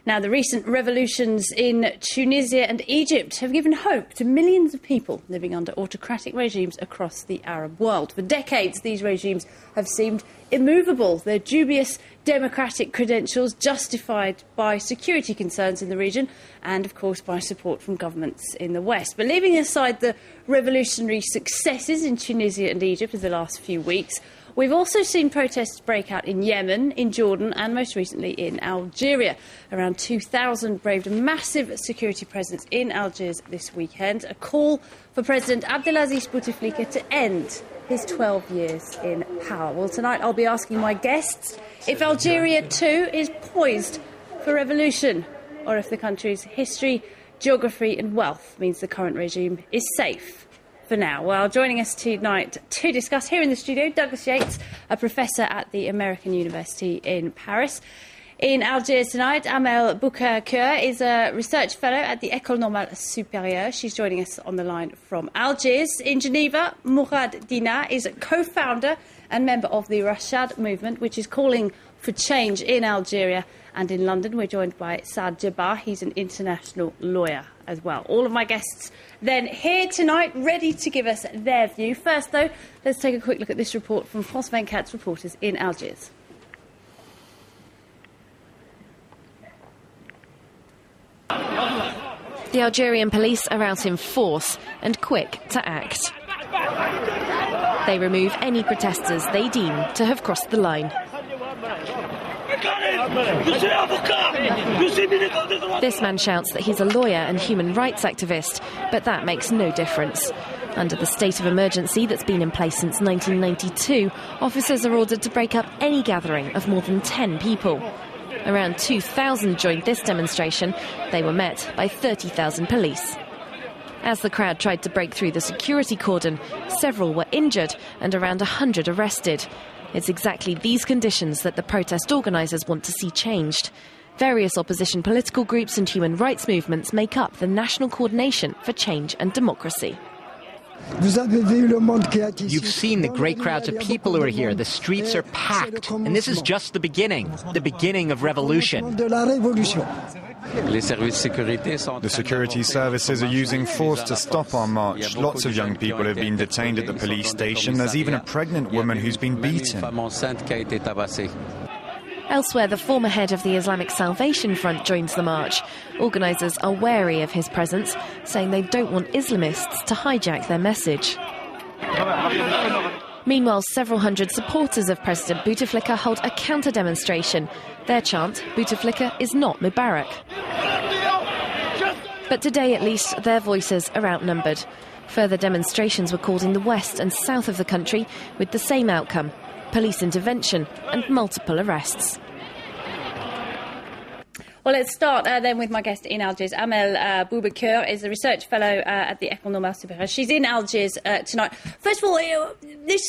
Now, the recent revolutions in Tunisia and Egypt have given hope to millions of people living under autocratic regimes across the Arab world. For decades, these regimes have seemed immovable, their dubious democratic credentials justified by security concerns in the region and, of course, by support from governments in the West. But leaving aside the revolutionary successes in Tunisia and Egypt of the last few weeks, we've also seen protests break out in Yemen, in Jordan and most recently in Algeria. Around 2,000 braved a massive security presence in Algiers this weekend, a call for President Abdelaziz Bouteflika to end his 12 years in power. Well, tonight I'll be asking my guests if Algeria too is poised for revolution, or if the country's history, geography and wealth means the current regime is safe for now. Well, joining us tonight to discuss here in the studio, Douglas Yates, a professor at the American University in Paris. In Algiers tonight, Amel Boubekeur is a research fellow at the École Normale Supérieure. She's joining us on the line from Algiers. In Geneva, Mourad Dina is a co-founder and member of the Rashad movement, which is calling for change in Algeria. And in London, we're joined by Saad Jabbar. He's an international lawyer as well. All of my guests then here tonight, ready to give us their view. First, though, let's take a quick look at this report from France 24's reporters in Algiers. The Algerian police are out in force and quick to act. They remove any protesters they deem to have crossed the line. This man shouts that he's a lawyer and human rights activist, but that makes no difference. Under the state of emergency that's been in place since 1992, officers are ordered to break up any gathering of more than 10 people. Around 2,000 joined this demonstration. They were met by 30,000 police. As the crowd tried to break through the security cordon, several were injured and around 100 arrested. It's exactly these conditions that the protest organisers want to see changed. Various opposition political groups and human rights movements make up the National Coordination for Change and Democracy. You've seen the great crowds of people who are here. The streets are packed. And this is just the beginning of revolution. The security services are using force to stop our march. Lots of young people have been detained at the police station. There's even a pregnant woman who's been beaten. Elsewhere, the former head of the Islamic Salvation Front joins the march. Organisers are wary of his presence, saying they don't want Islamists to hijack their message. Meanwhile, several hundred supporters of President Bouteflika hold a counter-demonstration. Their chant, Bouteflika is not Mubarak. But today, at least, their voices are outnumbered. Further demonstrations were called in the west and south of the country with the same outcome: police intervention and multiple arrests. Well, let's start then with my guest in Algiers. Amel Boubekeur is a research fellow at the École Normale Supérieure. She's in Algiers tonight. First of all, this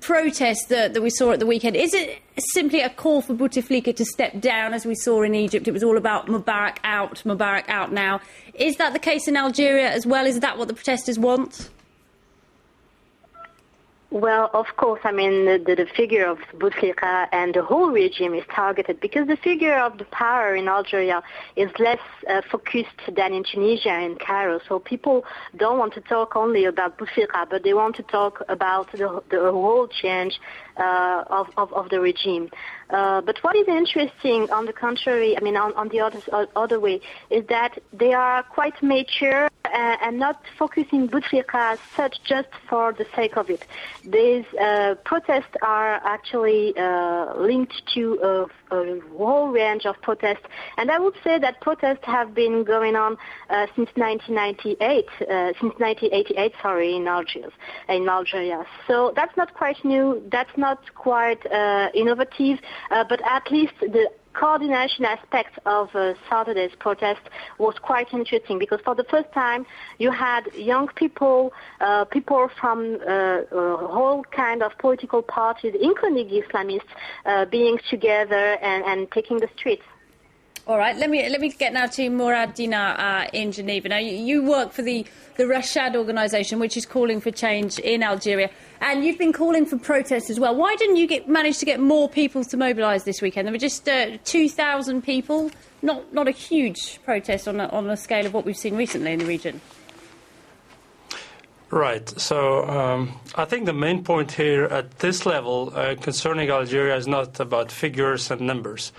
protest that we saw at the weekend, is it simply a call for Bouteflika to step down, as we saw in Egypt? It was all about Mubarak out now. Is that the case in Algeria as well? Is that what the protesters want? Well, of course, I mean, the figure of Bouteflika and the whole regime is targeted because the figure of the power in Algeria is less focused than in Tunisia and Cairo. So people don't want to talk only about Bouteflika, but they want to talk about the whole change of the regime. But what is interesting, on the contrary, I mean, on the other way, is that they are quite mature and not focusing Bouteflika as such just for the sake of it. These protests are actually linked to a whole range of protests, and I would say that protests have been going on since 1988, in Algeria. So that's not quite new. That's not quite innovative, but at least the coordination aspect of Saturday's protest was quite interesting, because for the first time you had young people, people from a whole kind of political parties, including Islamists, being together and taking the streets. All right, let me get now to Mourad Dinar in Geneva. Now, you work for the Rashad organisation, which is calling for change in Algeria, and you've been calling for protests as well. Why didn't you manage to get more people to mobilise this weekend? There were just 2,000 people, not a huge protest on a scale of what we've seen recently in the region. Right. So I think the main point here at this level concerning Algeria is not about figures and numbers.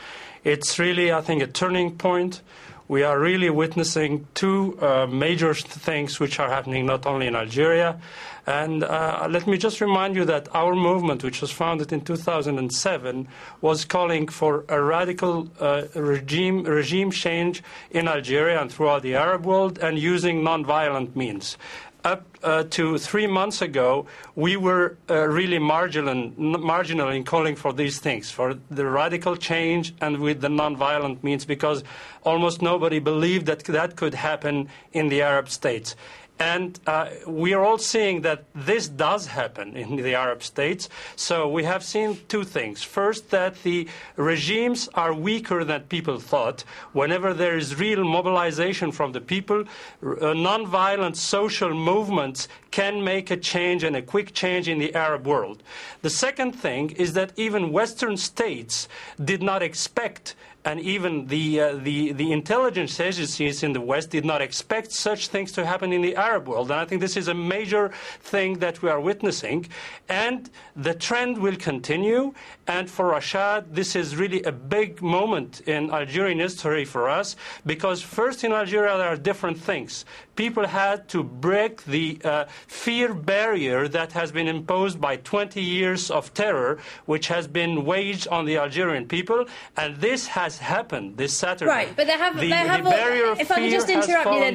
It's really, I think, a turning point. We are really witnessing two major things which are happening not only in Algeria. And let me just remind you that our movement, which was founded in 2007, was calling for a radical regime change in Algeria and throughout the Arab world, and using non-violent means. Up to 3 months ago, we were really marginal in calling for these things, for the radical change and with the non-violent means, because almost nobody believed that that could happen in the Arab states. And we are all seeing that this does happen in the Arab states. So we have seen two things. First, that the regimes are weaker than people thought. Whenever there is real mobilization from the people, non-violent social movements can make a change, and a quick change, in the Arab world. The second thing is that even Western states did not expect, and even the intelligence agencies in the West did not expect such things to happen in the Arab world. And I think this is a major thing that we are witnessing. And the trend will continue. And for Rashad, this is really a big moment in Algerian history for us, because first in Algeria there are different things. People had to break the fear barrier that has been imposed by 20 years of terror, which has been waged on the Algerian people. And this has happened this Saturday. Right, but if I can just interrupt you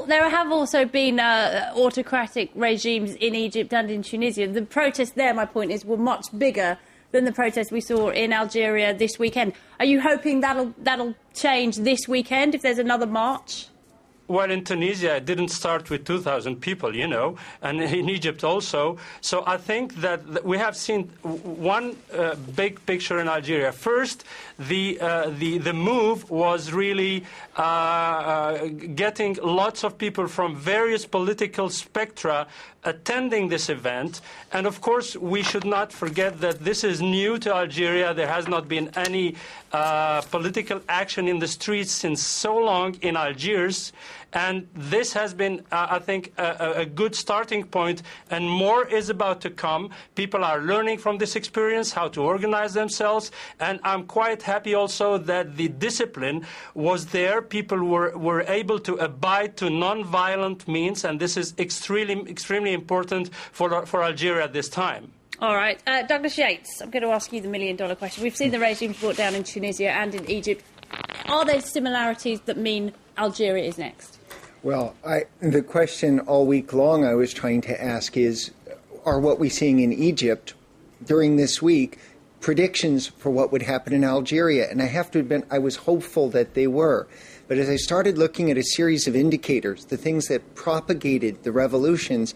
there have also been autocratic regimes in Egypt and in Tunisia. The protests there, my point is, were much bigger than the protests we saw in Algeria this weekend. Are you hoping that'll change this weekend if there's another march? Well, in Tunisia, it didn't start with 2,000 people, and in Egypt also. So I think that we have seen one big picture in Algeria. First, the move was really getting lots of people from various political spectra attending this event. And of course, we should not forget that this is new to Algeria. There has not been any political action in the streets since so long in Algiers. And this has been, I think, a good starting point, and more is about to come. People are learning from this experience how to organize themselves, and I'm quite happy also that the discipline was there. People were able to abide to non-violent means, and this is extremely important for Algeria at this time. All right. Douglas Yates, I'm going to ask you the million-dollar question. We've seen the regimes brought down in Tunisia and in Egypt. Are there similarities that mean Algeria is next? Well, the question all week long I was trying to ask is, are what we're seeing in Egypt during this week predictions for what would happen in Algeria? And I have to admit, I was hopeful that they were. But as I started looking at a series of indicators, the things that propagated the revolutions,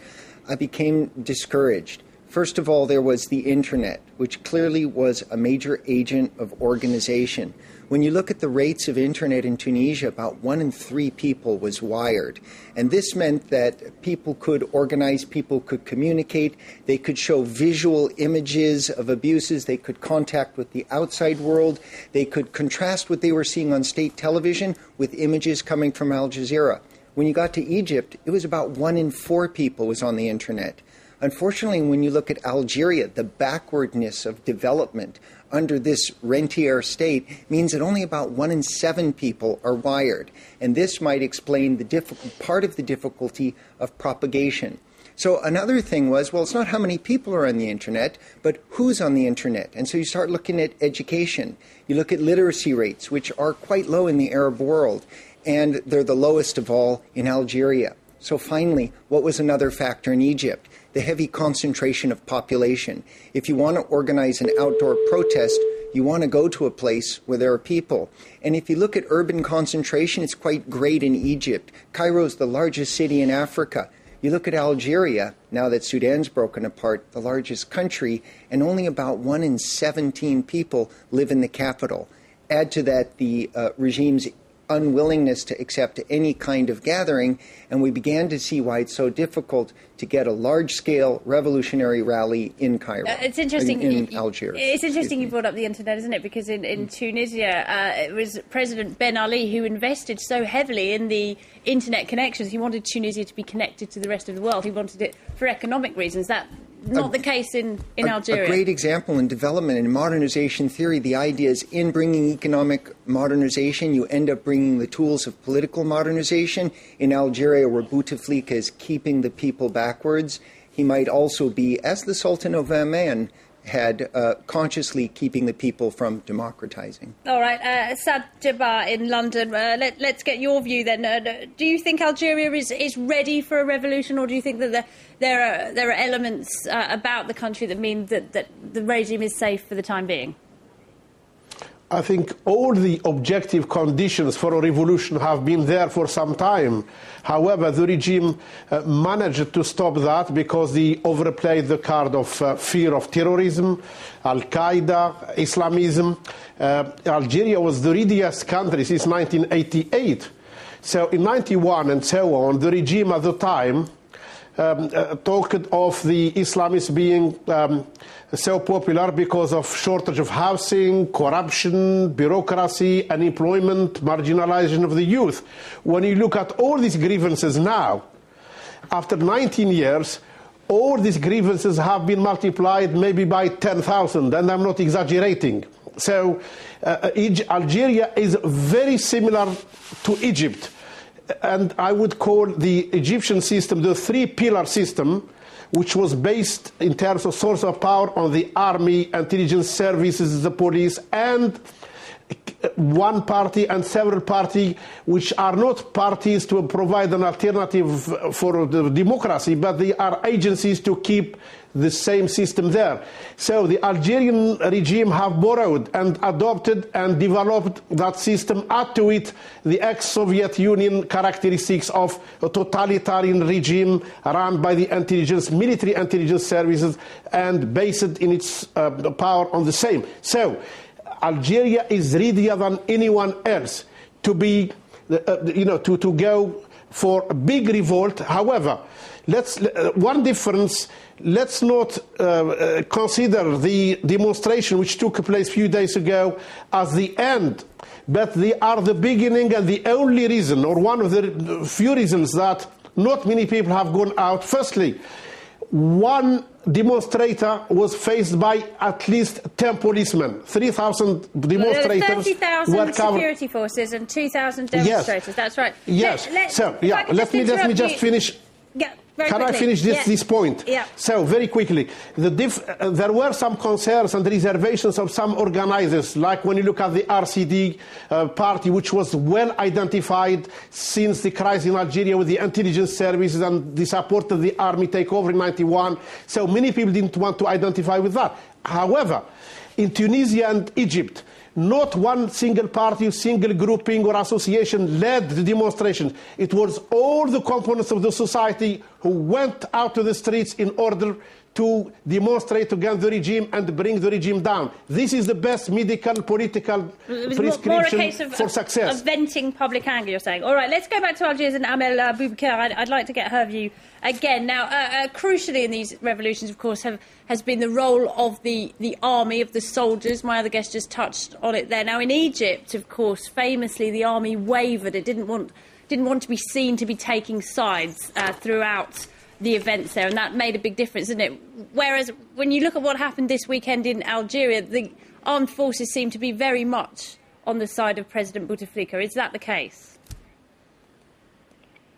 I became discouraged. First of all, there was the Internet, which clearly was a major agent of organization. When you look at the rates of Internet in Tunisia, about 1 in 3 people was wired. And this meant that people could organize, people could communicate, they could show visual images of abuses, they could contact with the outside world, they could contrast what they were seeing on state television with images coming from Al Jazeera. When you got to Egypt, it was about 1 in 4 people was on the Internet. Unfortunately, when you look at Algeria, the backwardness of development under this rentier state means that only about 1 in 7 people are wired. And this might explain the part of the difficulty of propagation. So another thing was, well, it's not how many people are on the Internet, but who's on the Internet. And so you start looking at education. You look at literacy rates, which are quite low in the Arab world, and they're the lowest of all in Algeria. So finally, what was another factor in Egypt? The heavy concentration of population. If you want to organize an outdoor protest, you want to go to a place where there are people. And if you look at urban concentration, it's quite great in Egypt. Cairo is the largest city in Africa. You look at Algeria, now that Sudan's broken apart, the largest country, and only about 1 in 17 people live in the capital. Add to that the regime's unwillingness to accept any kind of gathering, and we began to see why it's so difficult to get a large-scale revolutionary rally in Cairo. It's interesting. In Algeria. It's interesting you brought up the internet, isn't it? Because in Tunisia, it was President Ben Ali who invested so heavily in the internet connections. He wanted Tunisia to be connected to the rest of the world. He wanted it for economic reasons. That's not the case in Algeria. A great example in development and modernization theory, the idea is in bringing economic modernization, you end up bringing the tools of political modernization. In Algeria, where Bouteflika is keeping the people backwards, he might also be, as the Sultan of Oman had, consciously keeping the people from democratizing. All right, Saad Jabbar in London, let's get your view then. Do you think Algeria is ready for a revolution, or do you think that there are elements about the country that mean that the regime is safe for the time being? I think all the objective conditions for a revolution have been there for some time. However, the regime managed to stop that because they overplayed the card of fear of terrorism, Al-Qaeda, Islamism. Algeria was the readiest country since 1988. So in 91 and so on, the regime at the time talked of the Islamists being so popular because of shortage of housing, corruption, bureaucracy, unemployment, marginalization of the youth. When you look at all these grievances now, after 19 years, all these grievances have been multiplied maybe by 10,000, and I'm not exaggerating. So Algeria is very similar to Egypt. And I would call the Egyptian system the three-pillar system, which was based in terms of source of power on the army, intelligence services, the police, and one party and several parties which are not parties to provide an alternative for the democracy, but they are agencies to keep the same system there. So the Algerian regime have borrowed and adopted and developed that system, add to it the ex-Soviet Union characteristics of a totalitarian regime run by the military intelligence services and based in its power on the same. So Algeria is readier than anyone else to be, to go for a big revolt. However, one difference, let's not consider the demonstration which took place a few days ago as the end, but they are the beginning and the only reason, or one of the few reasons that not many people have gone out. Firstly, one demonstrator was faced by at least 10 policemen. 3,000 demonstrators 30,000 security forces and 2,000 demonstrators. Yes. That's right. Yes. Let me just finish. Yeah. Can I finish this point? Yeah. So, very quickly, there were some concerns and reservations of some organizers, like when you look at the RCD party, which was well identified since the crisis in Algeria with the intelligence services, and they supported the army takeover in 91. So many people didn't want to identify with that. However, in Tunisia and Egypt, not one single party, single grouping or association led the demonstration. It was all the components of the society who went out to the streets in order to demonstrate against the regime and bring the regime down. This is the best medical, political prescription more a case for success. Of venting public anger, you're saying. All right, let's go back to Algiers and Amel Boubekeur. I'd like to get her view again. Now, crucially in these revolutions, of course, has been the role of the army, of the soldiers. My other guest just touched on it there. Now, in Egypt, of course, famously, the army wavered. It didn't want to be seen to be taking sides throughout the events there, and that made a big difference, didn't it? Whereas when you look at what happened this weekend in Algeria, the armed forces seem to be very much on the side of President Bouteflika. Is that the case?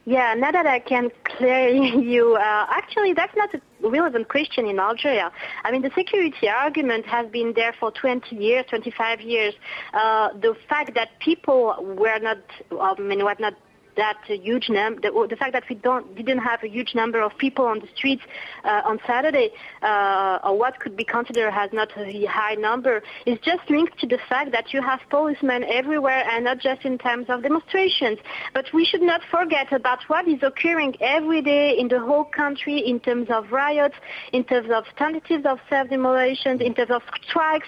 Yeah, now that I can clear you, actually that's not a relevant question in Algeria. I mean, the security argument has been there for 20 years, 25 years. The fact that people were not that huge number, the fact that we didn't have a huge number of people on the streets on Saturday, or what could be considered as not a high number, is just linked to the fact that you have policemen everywhere, and not just in terms of demonstrations. But we should not forget about what is occurring every day in the whole country in terms of riots, in terms of tentatives of self-demolitions, in terms of strikes.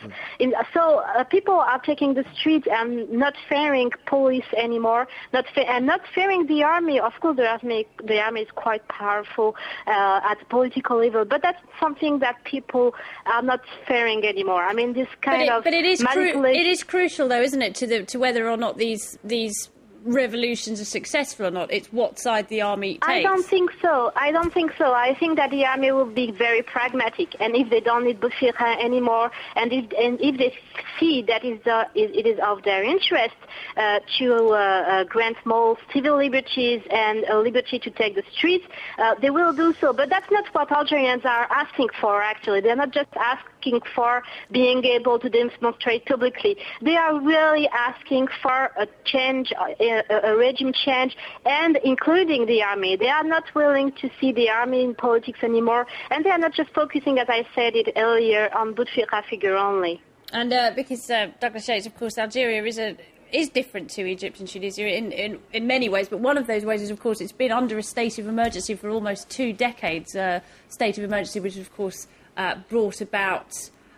So people are taking the streets and not fearing police anymore, not fearing the army. Of course, the army is quite powerful at the political level, but that's something that people are not fearing anymore. I mean, this kind of manipulation. It is crucial, though, isn't it, to whether or not these revolutions are successful or not. It's what side the army takes. I don't think so. I think that the army will be very pragmatic, and if they don't need Boubekeur anymore, and if they see that it is of their interest to grant more civil liberties and a liberty to take the streets, they will do so. But that's not what Algerians are asking for, actually. They're not just asking for being able to demonstrate publicly. They are really asking for a change, a regime change, and including the army. They are not willing to see the army in politics anymore, and they are not just focusing, as I said it earlier, on Boubekeur figure only. And because Douglas Yates, of course, Algeria is different to Egypt and Tunisia in many ways, but one of those ways is, of course, it's been under a state of emergency for almost 2 decades, state of emergency which, of course, brought about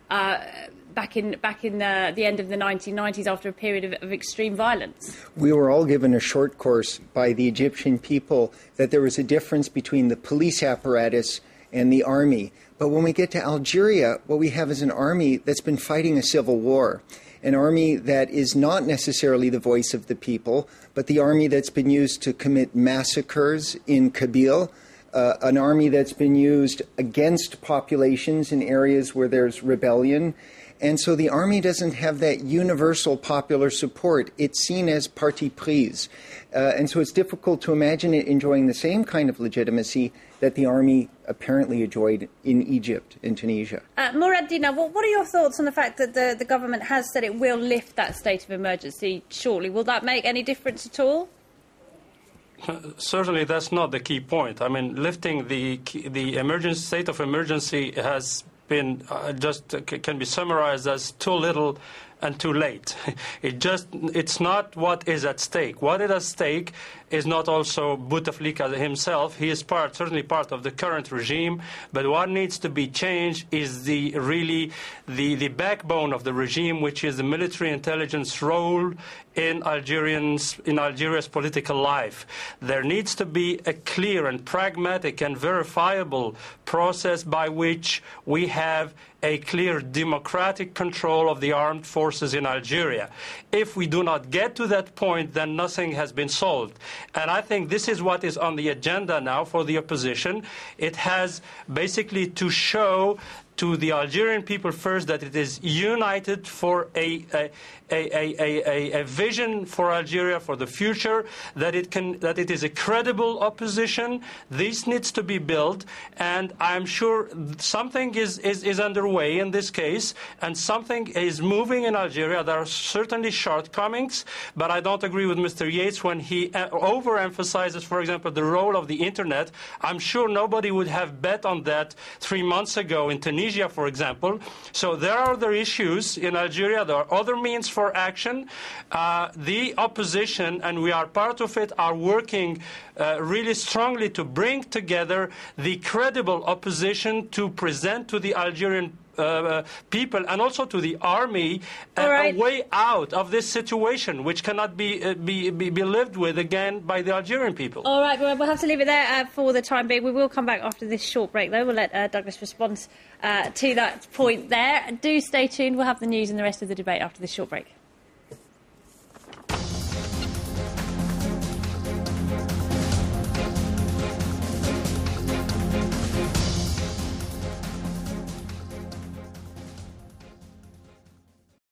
back in the end of the 1990s after a period of extreme violence. We were all given a short course by the Egyptian people that there was a difference between the police apparatus and the army. But when we get to Algeria, what we have is an army that's been fighting a civil war, an army that is not necessarily the voice of the people, but the army that's been used to commit massacres in Kabyle, an army that's been used against populations in areas where there's rebellion. And so the army doesn't have that universal popular support. It's seen as parti prise. And so it's difficult to imagine it enjoying the same kind of legitimacy that the army apparently enjoyed in Egypt and Tunisia. Mourad Dina, what are your thoughts on the fact that the government has said it will lift that state of emergency shortly? Will that make any difference at all? Certainly, that's not the key point. I mean, lifting the state of emergency has been can be summarized as too little and too late. It's not what is at stake. What is at stake is not also Bouteflika himself. He is certainly part of the current regime, but what needs to be changed is the backbone of the regime, which is the military intelligence role in Algeria's political life. There needs to be a clear and pragmatic and verifiable process by which we have a clear democratic control of the armed forces in Algeria. If we do not get to that point, then nothing has been solved. And I think this is what is on the agenda now for the opposition. It has basically to show to the Algerian people first that it is united for a vision for Algeria for the future, that it is a credible opposition. This needs to be built, and I'm sure something is underway in this case, and something is moving in Algeria. There are certainly shortcomings, but I don't agree with Mr. Yates when he overemphasizes, for example, the role of the internet. I'm sure nobody would have bet on that 3 months ago in Tunisia, for example. So there are other issues in Algeria. There are other means for action. The opposition, and we are part of it, are working really strongly to bring together the credible opposition to present to the Algerian people and also to the army a way out of this situation, which cannot be lived with again by the Algerian people. All right, we'll have to leave it there for the time being. We will come back after this short break, though. We'll let Douglas respond to that point there. Do stay tuned. We'll have the news and the rest of the debate after this short break.